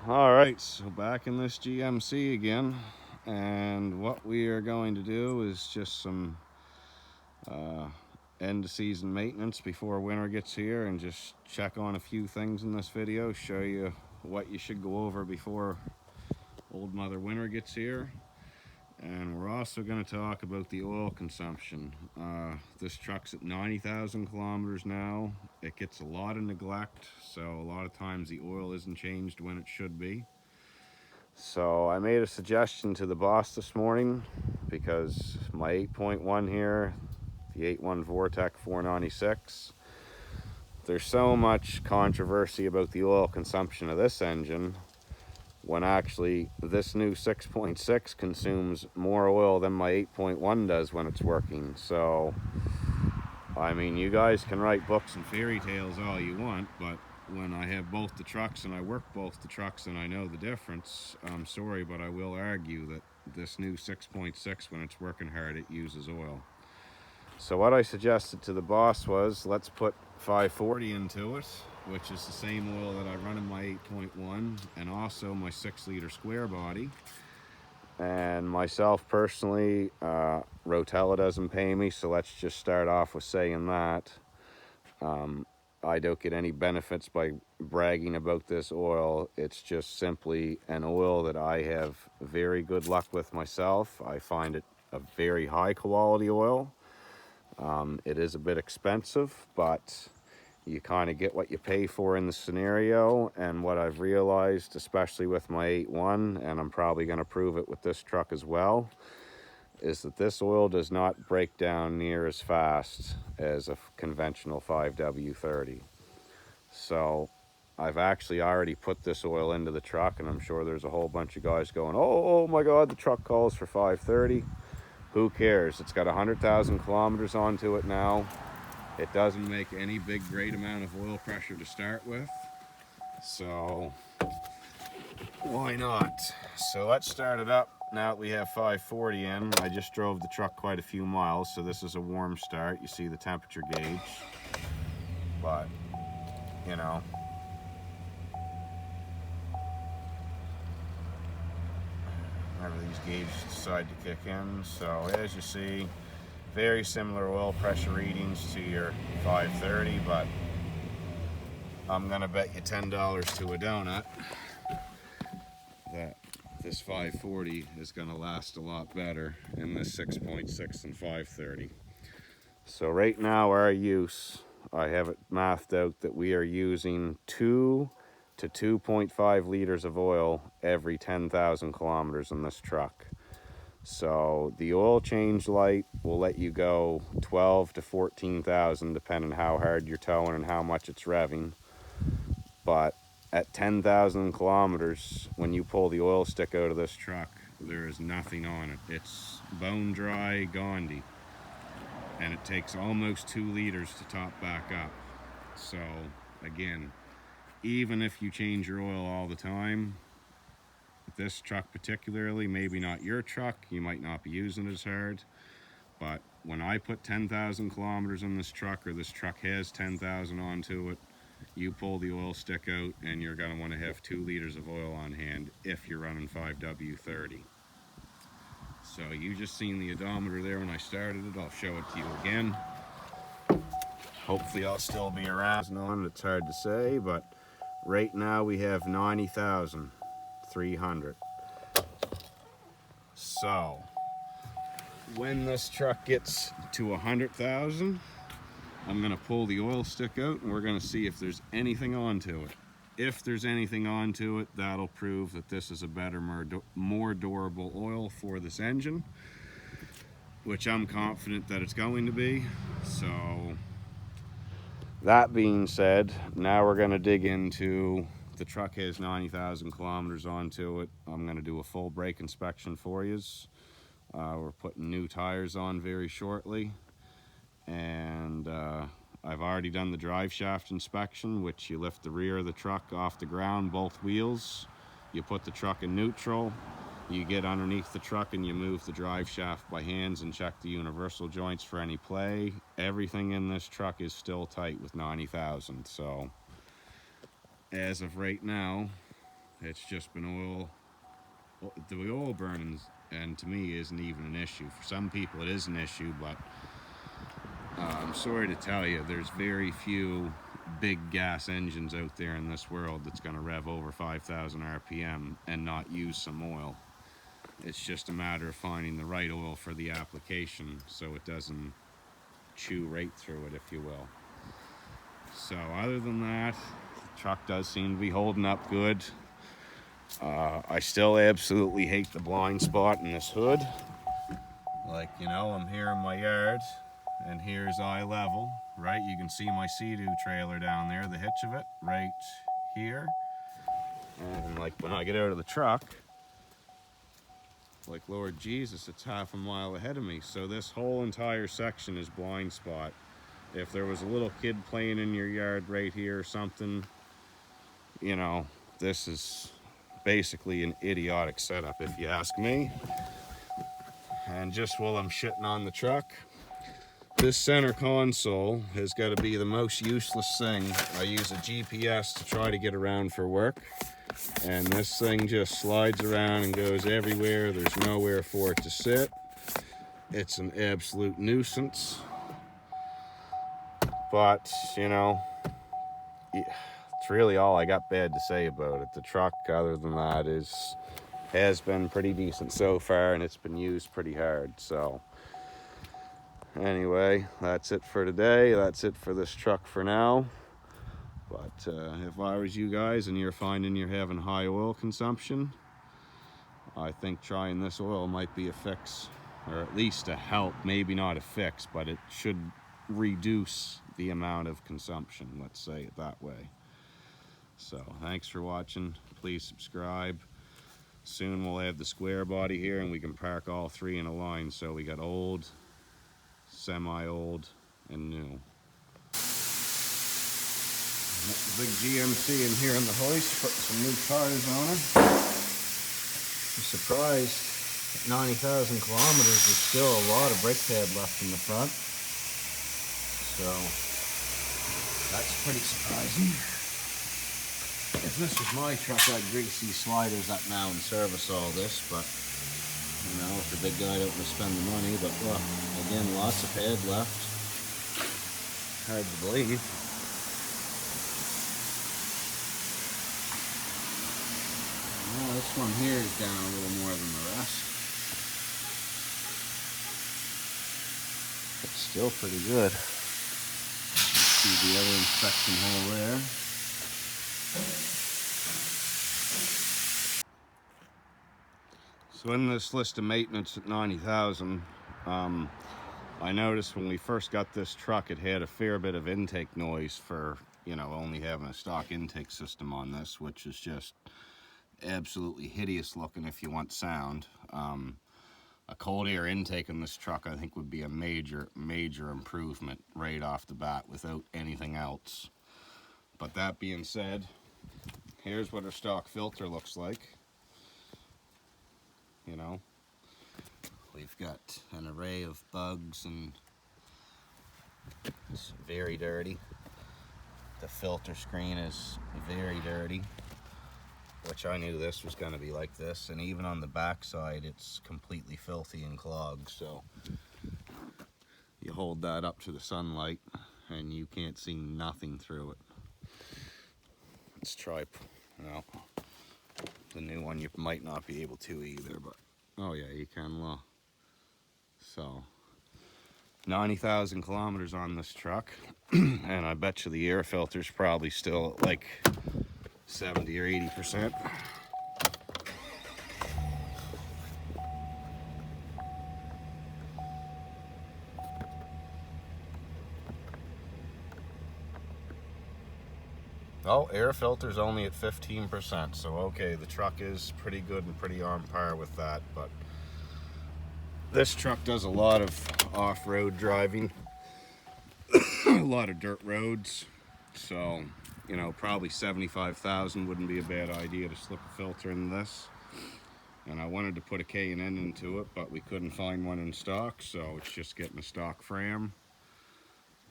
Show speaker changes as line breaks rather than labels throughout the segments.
All right, so back in this GMC again, and what we are going to do is just some uh, end of season maintenance before winter gets here, and just check on a few things in this video, show you what you should go over before old mother winter gets here. And we're also going to talk about the oil consumption. This truck's at 90,000 kilometers now. It gets a lot of neglect, so a lot of times the oil isn't changed when it should be. So I made a suggestion to the boss this morning because my 8.1 here, the 8.1 Vortec 496, there's so much controversy about the oil consumption of this engine when actually this new 6.6 consumes more oil than my 8.1 does when it's working. So, I mean, you guys can write books and fairy tales all you want, but when I have both the trucks and I work both the trucks and I know the difference, I'm sorry, but I will argue that this new 6.6, when it's working hard, it uses oil. So what I suggested to the boss was, let's put 540 into it, which is the same oil that I run in my 8.1 and also my 6-liter square body. And myself personally, Rotella doesn't pay me, so let's just start off with saying that. I don't get any benefits by bragging about this oil. It's just simply an oil that I have very good luck with myself. I find it a very high quality oil. It is a bit expensive, but you kind of get what you pay for in the scenario. And what I've realized, especially with my 8.1, and I'm probably going to prove it with this truck as well, is that this oil does not break down near as fast as a conventional 5W30. So I've actually already put this oil into the truck, and I'm sure there's a whole bunch of guys going, oh my God, the truck calls for 530. Who cares? It's got 100,000 kilometers onto it now. It doesn't make any big great amount of oil pressure to start with, so why not? So let's start it up. Now that we have 540 in, I just drove the truck quite a few miles, so this is a warm start. You see the temperature gauge, but you know, whenever these gauges decide to kick in. So as you see, very similar oil pressure readings to your 530, but I'm gonna bet you $10 to a donut that this 540 is gonna last a lot better in this 6.6 than 530. So right now our use, I have it mathed out that we are using 2 to 2.5 liters of oil every 10,000 kilometers in this truck. So the oil change light will let you go 12 to 14,000 depending how hard you're towing and how much it's revving. But at 10,000 kilometers, when you pull the oil stick out of this truck, there is nothing on it. It's bone dry Gandhi, and it takes almost 2 liters to top back up. So again, even if you change your oil all the time, this truck particularly, maybe not your truck, you might not be using it as hard, but when I put 10,000 kilometers on this truck, or this truck has 10,000 onto it, you pull the oil stick out and you're going to want to have 2 liters of oil on hand if you're running 5W30. So you just seen the odometer there when I started it. I'll show it to you again. Hopefully I'll still be around on it. It's hard to say, but right now we have 90,300. So when this truck gets to 100,000, I'm going to pull the oil stick out and we're going to see if there's anything onto it. If there's anything onto it, that'll prove that this is a better, more durable oil for this engine, which I'm confident that it's going to be. So that being said, now we're going to dig into, the truck has 90,000 kilometers onto it. I'm going to do a full brake inspection for you. We're putting new tires on very shortly, and I've already done the drive shaft inspection, which you lift the rear of the truck off the ground, both wheels. You put the truck in neutral. You get underneath the truck and you move the drive shaft by hands and check the universal joints for any play. Everything in this truck is still tight with 90,000. So as of right now, It's just been oil. The oil burning, and to me, isn't even an issue. For some people, it is an issue, but I'm sorry to tell you, there's very few big gas engines out there in this world that's going to rev over 5,000 RPM and not use some oil. It's just a matter of finding the right oil for the application so it doesn't chew right through it, if you will. So other than that, the truck does seem to be holding up good. I still absolutely hate the blind spot in this hood. Like, you know, I'm here in my yard and here's eye level, right? You can see my Sea-Doo trailer down there, the hitch of it, right here. And like when I get out of the truck, like Lord Jesus, it's half a mile ahead of me. So this whole entire section is blind spot. If there was a little kid playing in your yard right here or something, you know, this is basically an idiotic setup if you ask me. And just while I'm shitting on the truck, this center console has got to be the most useless thing. I use a GPS to try to get around for work, and this thing just slides around and goes everywhere. There's nowhere for it to sit. It's an absolute nuisance. But, you know, it's really all I got bad to say about it. The truck, other than that, has been pretty decent so far, and it's been used pretty hard. So anyway, that's it for today. That's it for this truck for now. But if I was you guys and you're finding you're having high oil consumption, I think trying this oil might be a fix, or at least a help. Maybe not a fix, but it should reduce the amount of consumption, let's say it that way. So thanks for watching. Please subscribe. Soon we'll have the square body here and we can park all three in a line. So we got old, semi-old, and new. The big GMC in here in the hoist, putting some new tires on it. I'm surprised at 90,000 kilometers there's still a lot of brake pad left in the front. So that's pretty surprising. If this was my truck, I'd grease these sliders up now and service all this, but you know, if the big guy don't want to spend the money. But look, again, lots of pad left. Hard to believe. Well, this one here is down a little more than the rest. It's still pretty good. See the other inspection hole there. So in this list of maintenance at 90,000, I noticed when we first got this truck, it had a fair bit of intake noise for, you know, only having a stock intake system on this, which is just absolutely hideous looking if you want sound. A cold air intake in this truck, I think, would be a major improvement right off the bat without anything else. But that being said, here's what our stock filter looks like. You know, we've got an array of bugs and it's very dirty. The filter screen is very dirty, which I knew this was going to be like this. And even on the back side, it's completely filthy and clogged. So you hold that up to the sunlight and you can't see nothing through it. Let's try, well, the new one you might not be able to either, but oh yeah, you can. So 90,000 kilometers on this truck, and I bet you the air filter's probably still at like 70 or 80%. Oh, air filter's only at 15%, so okay, the truck is pretty good and pretty on par with that, but this truck does a lot of off-road driving, a lot of dirt roads, so, you know, probably 75,000 wouldn't be a bad idea to slip a filter in this. And I wanted to put a K&N into it, but we couldn't find one in stock, so it's just getting a stock Fram.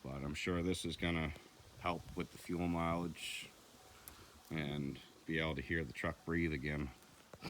But I'm sure this is gonna help with the fuel mileage and be able to hear the truck breathe again.